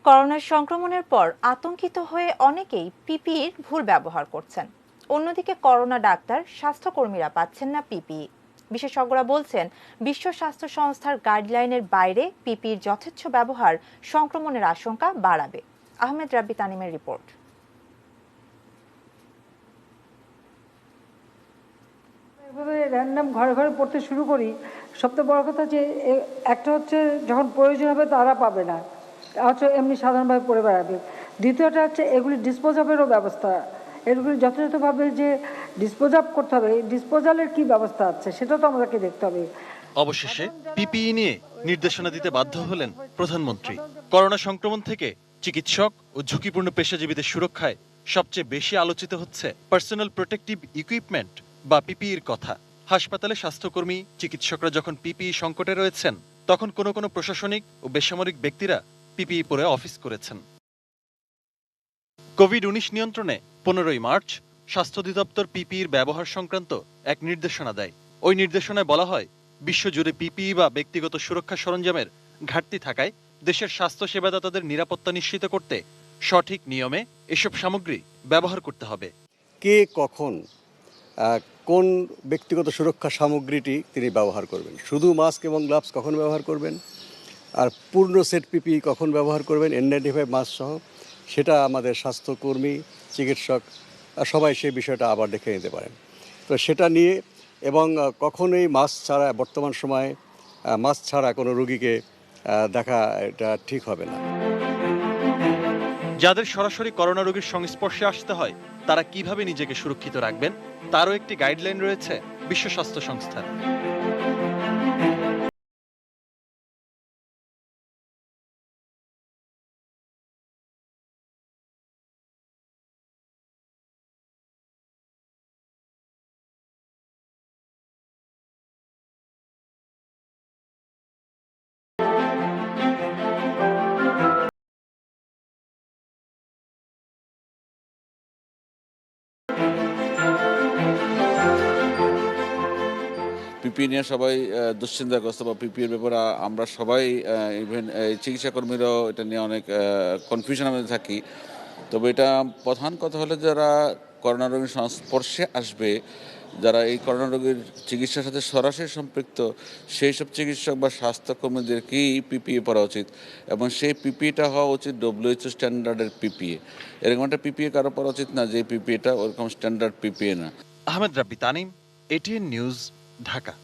করোনার সংক্রমণের পর আতঙ্কিত হয়ে অনেকেই পিপিইর ভুল ব্যবহার করছেন। অন্যদিকে করোনা ডাক্তার স্বাস্থ্যকর্মীরা পাচ্ছেন না পিপিই। বিশেষজ্ঞরা বলছেন বিশ্ব স্বাস্থ্য সংস্থার গাইডলাইনের বাইরে পিপিইর যথেচ্ছ ব্যবহার সংক্রমণের আশঙ্কা বাড়াবে। আহমেদ রাব্বি তানিমের রিপোর্ট। এভাবে র্যান্ডম ঘরে ঘরে পড়তে শুরু করি, সবচেয়ে বড় কথা যে একটা হচ্ছে যখন প্রয়োজন হবে তারা পাবে না, হচ্ছে এমনি সাধারণভাবে পড়ে বেড়াবে। দ্বিতীয়টা হচ্ছে এগুলি ডিসপোজাবেরও ব্যবস্থা, এগুলি যথাযথভাবে যে ডিসপোজাব করতে হবে, ডিসপোজালের কি ব্যবস্থা আছে সেটা তো আমাদেরকে দেখতে হবে। অবশেষে পিপিই নিয়ে নির্দেশনা দিতে বাধ্য হলেন প্রধানমন্ত্রী। করোনা সংক্রমণ থেকে চিকিৎসক ও ঝুঁকিপূর্ণ পেশাজীবীদের সুরক্ষায় সবচেয়ে বেশি আলোচিত হচ্ছে পার্সোনাল প্রোটেক্টিভ ইকুইপমেন্ট বা পিপিইর কথা। হাসপাতালে স্বাস্থ্যকর্মী চিকিৎসকরা যখন পিপিই সংকটে রয়েছেন, তখন কোনো প্রশাসনিক ও বেসামরিক ব্যক্তিরা পিপিই পরে অফিস করেছেন। কোভিড-19 নিয়ন্ত্রণে 15ই মার্চ স্বাস্থ্য অধিদপ্তর পিপিইর ব্যবহার সংক্রান্ত এক নির্দেশনা দেয়। ওই নির্দেশনায় বলা হয়, বিশ্বজুড়ে পিপিই বা ব্যক্তিগত সুরক্ষা সরঞ্জামের ঘাটতি থাকায় দেশের স্বাস্থ্য সেবাদাতাদের নিরাপত্তা নিশ্চিত করতে সঠিক নিয়মে এসব সামগ্রী ব্যবহার করতে হবে। কে কখন কোন ব্যক্তিগত সুরক্ষা সামগ্রীটি তিনি ব্যবহার করবেন, শুধু মাস্ক এবং গ্লাভস কখন ব্যবহার করবেন, আর পূর্ণ সেট পিপিই কখন ব্যবহার করবেন N95 মাস্ক সহ, সেটা আমাদের স্বাস্থ্যকর্মী চিকিৎসক সবাই সেই বিষয়টা আবার দেখে নিতে পারেন। তো সেটা নিয়ে এবং কখনোই মাস্ক ছাড়া, বর্তমান সময়ে মাস্ক ছাড়া কোনো রোগীকে দেখা এটা ঠিক হবে না। যাদের সরাসরি করোনা রোগীর সংস্পর্শে আসতে হয়, তারা কিভাবে নিজেকে সুরক্ষিত রাখবেন তারও একটি গাইডলাইন রয়েছে বিশ্ব স্বাস্থ্য সংস্থার। পিপিই নিয়ে সবাই দুশ্চিন্তাগ্রস্ত, বা পিপিইর ব্যাপারে আমরা সবাই ইভেন চিকিৎসা কর্মীরাও এটা নিয়ে অনেক কনফিউশনের মধ্যে থাকি। তবে এটা প্রধান কথা হলো, যারা করোনা রোগীর সংস্পর্শে আসবে, যারা এই করোনা রোগীর চিকিৎসার সাথে সরাসরি সম্পৃক্ত, সেই সব চিকিৎসক বা স্বাস্থ্যকর্মীদেরকেই পিপিই পরা উচিত, এবং সেই পিপিইটা হওয়া উচিত WHO স্ট্যান্ডার্ডের পিপিই। এরকম একটা পিপিই কারো পরা উচিত না যে পিপিইটা ওরকম স্ট্যান্ডার্ড পিপিই না। আহমেদ রাব্বি তানিম, ATN নিউজ, ঢাকা।